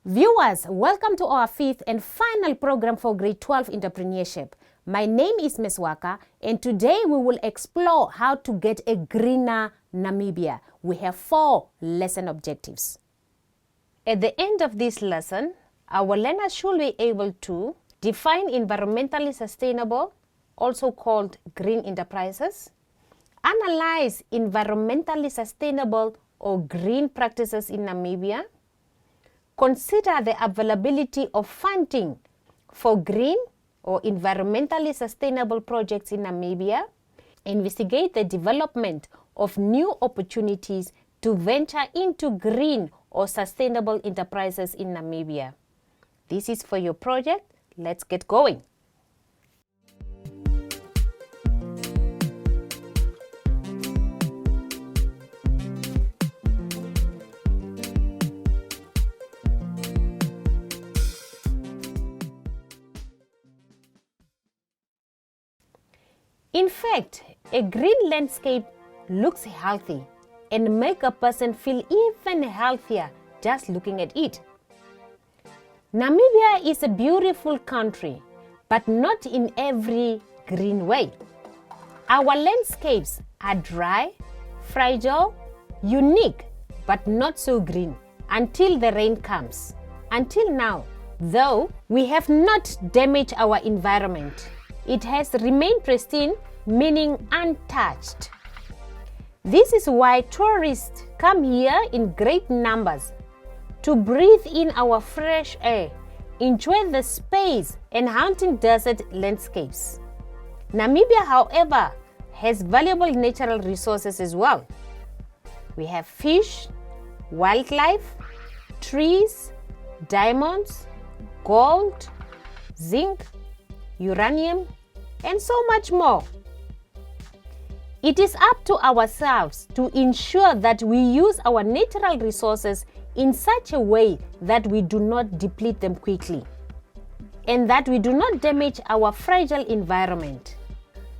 Viewers, welcome to our fifth and final program for Grade 12 Entrepreneurship. My name is Ms. Waka, and today we will explore how to get a greener Namibia. We have 4 lesson objectives. At the end of this lesson, our learners should be able to define environmentally sustainable, also called green enterprises, analyze environmentally sustainable or green practices in Namibia, consider the availability of funding for green or environmentally sustainable projects in Namibia, investigate the development of new opportunities to venture into green or sustainable enterprises in Namibia. This is for your project. Let's get going. In fact, a green landscape looks healthy and makes a person feel even healthier just looking at it. Namibia is a beautiful country, but not in every green way. Our landscapes are dry, fragile, unique, but not so green until the rain comes. Until now, though, we have not damaged our environment. It has remained pristine, meaning untouched. This is why tourists come here in great numbers to breathe in our fresh air, enjoy the space and haunting desert landscapes. Namibia, however, has valuable natural resources as well. We have fish, wildlife, trees, diamonds, gold, zinc, uranium, and so much more. It is up to ourselves to ensure that we use our natural resources in such a way that we do not deplete them quickly and that we do not damage our fragile environment.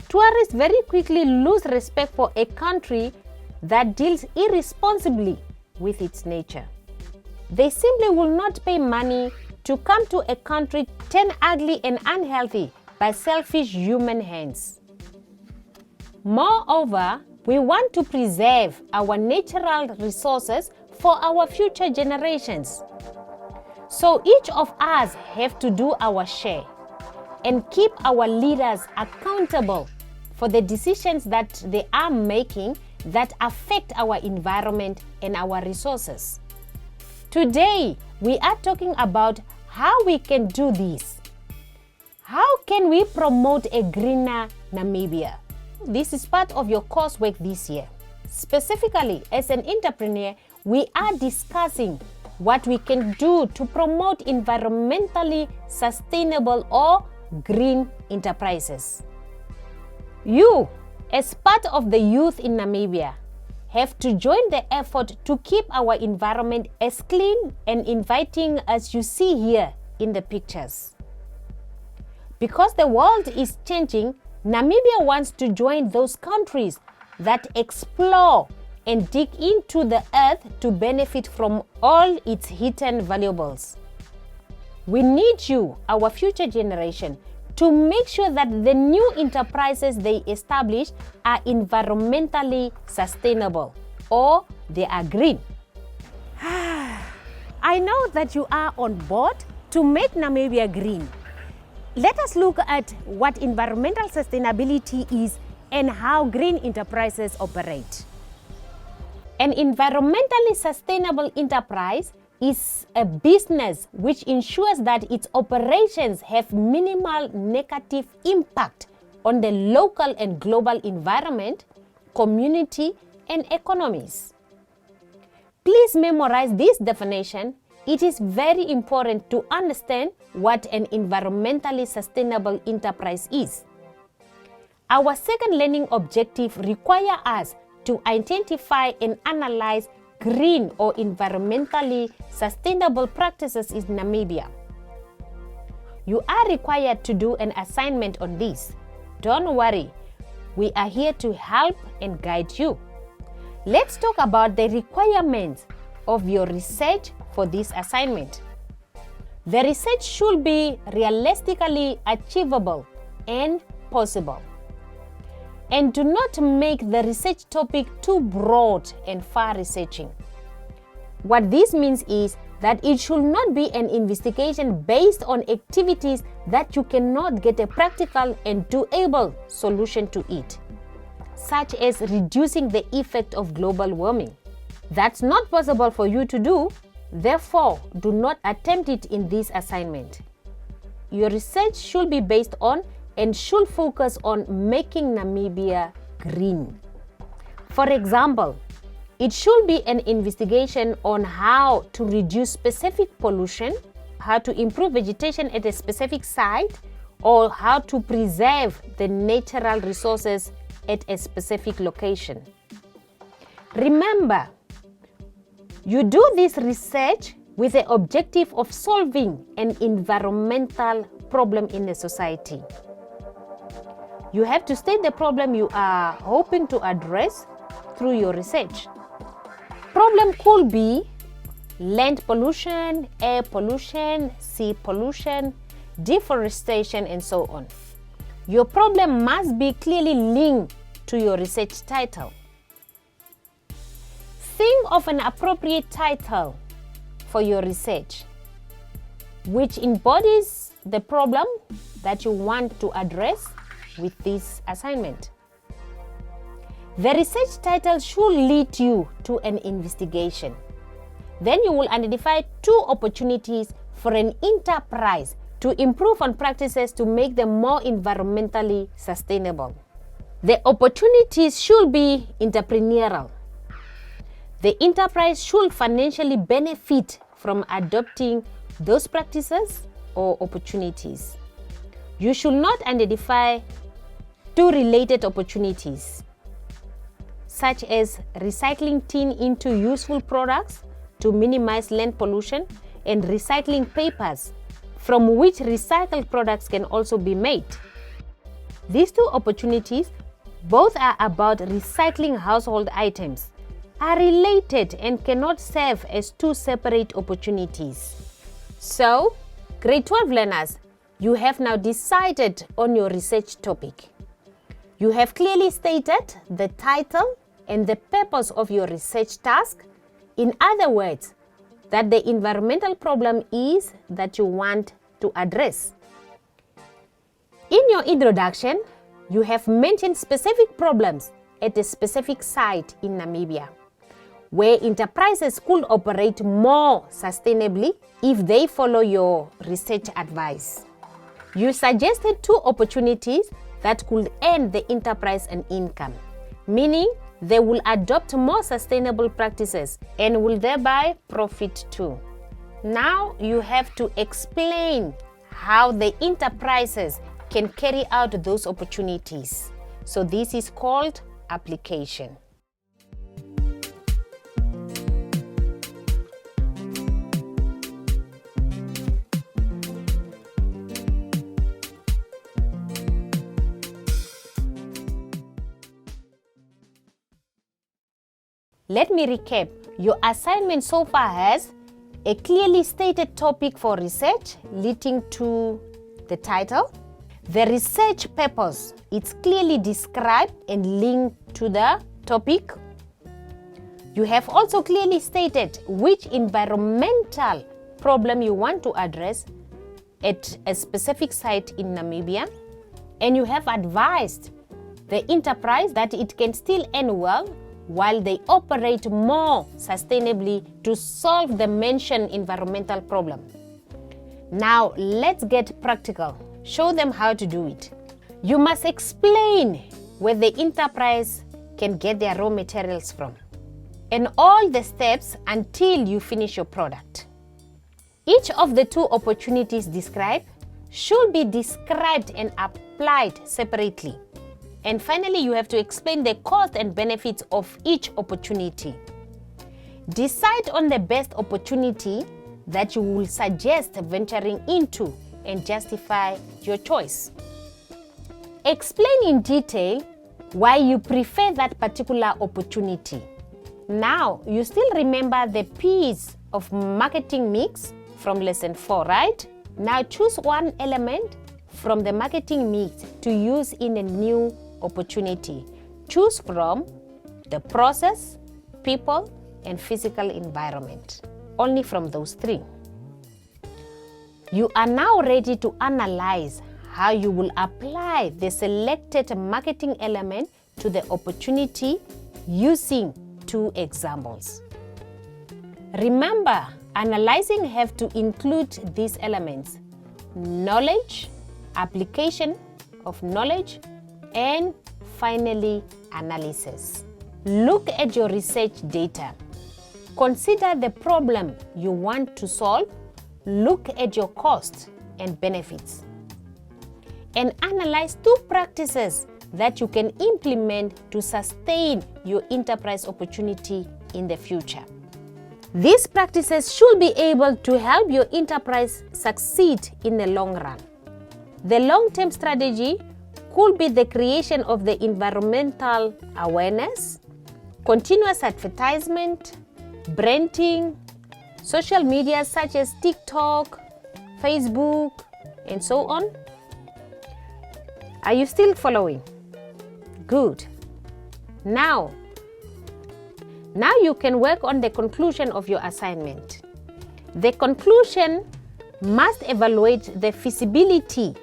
Tourists very quickly lose respect for a country that deals irresponsibly with its nature. They simply will not pay money to come to a country turned ugly and unhealthy by selfish human hands. Moreover, we want to preserve our natural resources for our future generations. So each of us have to do our share and keep our leaders accountable for the decisions that they are making that affect our environment and our resources. Today, we are talking about how we can do this. How can we promote a greener Namibia? This is part of your coursework this year. Specifically, as an entrepreneur, we are discussing what we can do to promote environmentally sustainable or green enterprises. You, as part of the youth in Namibia, have to join the effort to keep our environment as clean and inviting as you see here in the pictures. Because the world is changing, Namibia wants to join those countries that explore and dig into the earth to benefit from all its hidden valuables. We need you, our future generation, to make sure that the new enterprises they establish are environmentally sustainable or they are green. I know that you are on board to make Namibia green. Let us look at what environmental sustainability is and how green enterprises operate. An environmentally sustainable enterprise is a business which ensures that its operations have minimal negative impact on the local and global environment, community, and economies. Please memorize this definition. It is very important to understand what an environmentally sustainable enterprise is. Our second learning objective requires us to identify and analyze green or environmentally sustainable practices in Namibia. You are required to do an assignment on this. Don't worry, we are here to help and guide you. Let's talk about the requirements of your research for this assignment. The research should be realistically achievable and possible. And do not make the research topic too broad and far-reaching. What this means is that it should not be an investigation based on activities that you cannot get a practical and doable solution to it, such as reducing the effect of global warming. That's not possible for you to do, therefore, do not attempt it in this assignment. Your research should be based on and should focus on making Namibia green. For example, it should be an investigation on how to reduce specific pollution, how to improve vegetation at a specific site, or how to preserve the natural resources at a specific location. Remember, you do this research with the objective of solving an environmental problem in a society. You have to state the problem you are hoping to address through your research. Problem could be land pollution, air pollution, sea pollution, deforestation, and so on. Your problem must be clearly linked to your research title. Think of an appropriate title for your research, which embodies the problem that you want to address with this assignment. The research title should lead you to an investigation. Then you will identify 2 opportunities for an enterprise to improve on practices to make them more environmentally sustainable. The opportunities should be entrepreneurial. The enterprise should financially benefit from adopting those practices or opportunities. You should not identify 2 related opportunities, such as recycling tin into useful products to minimize land pollution and recycling papers from which recycled products can also be made. These 2 opportunities, both are about recycling household items, are related and cannot serve as 2 separate opportunities. So, grade 12 learners, you have now decided on your research topic. You have clearly stated the title and the purpose of your research task. In other words, that the environmental problem is that you want to address. In your introduction, you have mentioned specific problems at a specific site in Namibia, where enterprises could operate more sustainably if they follow your research advice. You suggested 2 opportunities that could earn the enterprise an income, meaning they will adopt more sustainable practices and will thereby profit too. Now you have to explain how the enterprises can carry out those opportunities. So this is called application. Let me recap. Your assignment so far has a clearly stated topic for research leading to the title. The research purpose is clearly described and linked to the topic. You have also clearly stated which environmental problem you want to address at a specific site in Namibia. And you have advised the enterprise that it can still earn well while they operate more sustainably to solve the mentioned environmental problem. Now let's get practical. Show them how to do it. You must explain where the enterprise can get their raw materials from and all the steps until you finish your product. Each of the 2 opportunities described should be described and applied separately. And finally, you have to explain the cost and benefits of each opportunity. Decide on the best opportunity that you will suggest venturing into and justify your choice. Explain in detail why you prefer that particular opportunity. Now, you still remember the P's of marketing mix, from lesson 4, right? Now choose one element from the marketing mix to use in a new opportunity. Choose from the process, people, and physical environment. Only from those 3. You are now ready to analyze how you will apply the selected marketing element to the opportunity using 2 examples. Remember, analyzing have to include these elements: knowledge, application of knowledge, and finally, analysis. Look at your research data. Consider the problem you want to solve. Look at your costs and benefits. And analyze 2 practices that you can implement to sustain your enterprise opportunity in the future. These practices should be able to help your enterprise succeed in the long run. The long-term strategy could be the creation of the environmental awareness, continuous advertisement, branding, social media such as TikTok, Facebook, and so on. Are you still following? Good. Now you can work on the conclusion of your assignment. The conclusion must evaluate the feasibility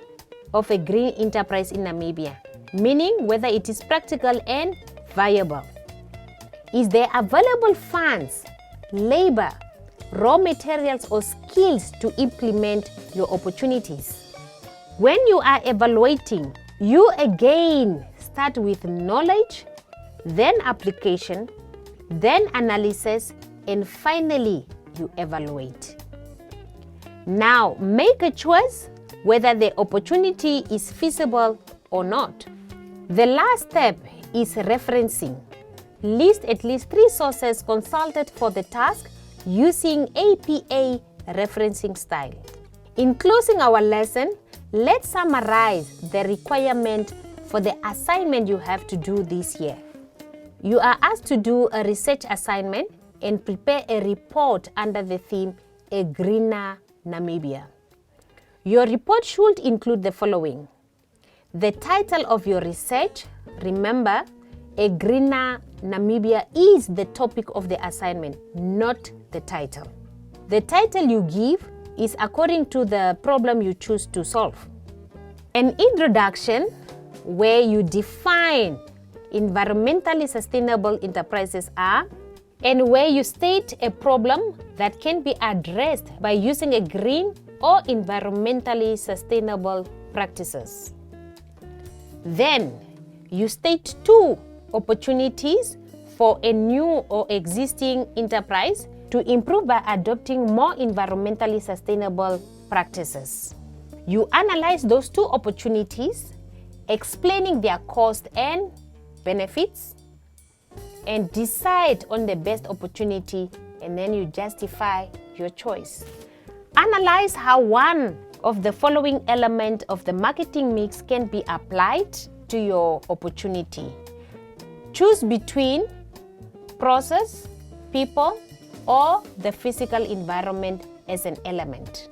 of a green enterprise in Namibia, meaning whether it is practical and viable. Is there available funds, labor, raw materials, or skills to implement your opportunities? When you are evaluating, you again start with knowledge, then application, then analysis, and finally you evaluate. Now make a choice whether the opportunity is feasible or not. The last step is referencing. List at least 3 sources consulted for the task using APA referencing style. In closing our lesson, let's summarize the requirement for the assignment you have to do this year. You are asked to do a research assignment and prepare a report under the theme A Greener Namibia. Your report should include the following: the title of your research. Remember, A Greener Namibia is the topic of the assignment, not the title. The title you give is according to the problem you choose to solve. An introduction where you define environmentally sustainable enterprises are, and where you state a problem that can be addressed by using a green or environmentally sustainable practices. Then you state 2 opportunities for a new or existing enterprise to improve by adopting more environmentally sustainable practices. You analyze those 2 opportunities, explaining their cost and benefits, and decide on the best opportunity, and then you justify your choice. Analyze how one of the following elements of the marketing mix can be applied to your opportunity. Choose between process, people, or the physical environment as an element.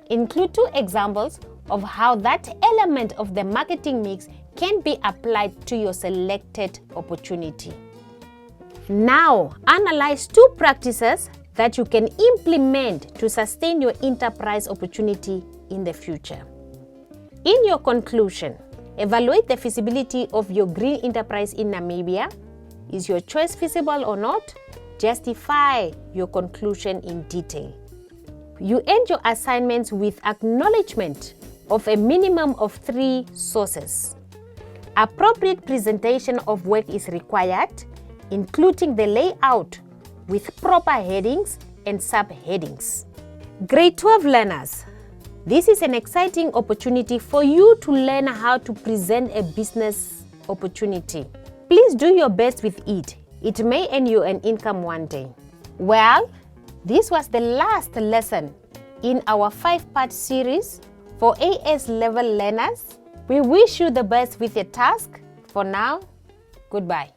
Include 2 examples of how that element of the marketing mix can be applied to your selected opportunity. Now, analyze 2 practices that you can implement to sustain your enterprise opportunity in the future. In your conclusion, evaluate the feasibility of your green enterprise in Namibia. Is your choice feasible or not? Justify your conclusion in detail. You end your assignments with acknowledgement of a minimum of 3 sources. Appropriate presentation of work is required, including the layout with proper headings and subheadings. Grade 12 learners, this is an exciting opportunity for you to learn how to present a business opportunity. Please do your best with it. It may earn you an income one day. Well, this was the last lesson in our 5-part series for AS level learners. We wish you the best with your task. For now, goodbye.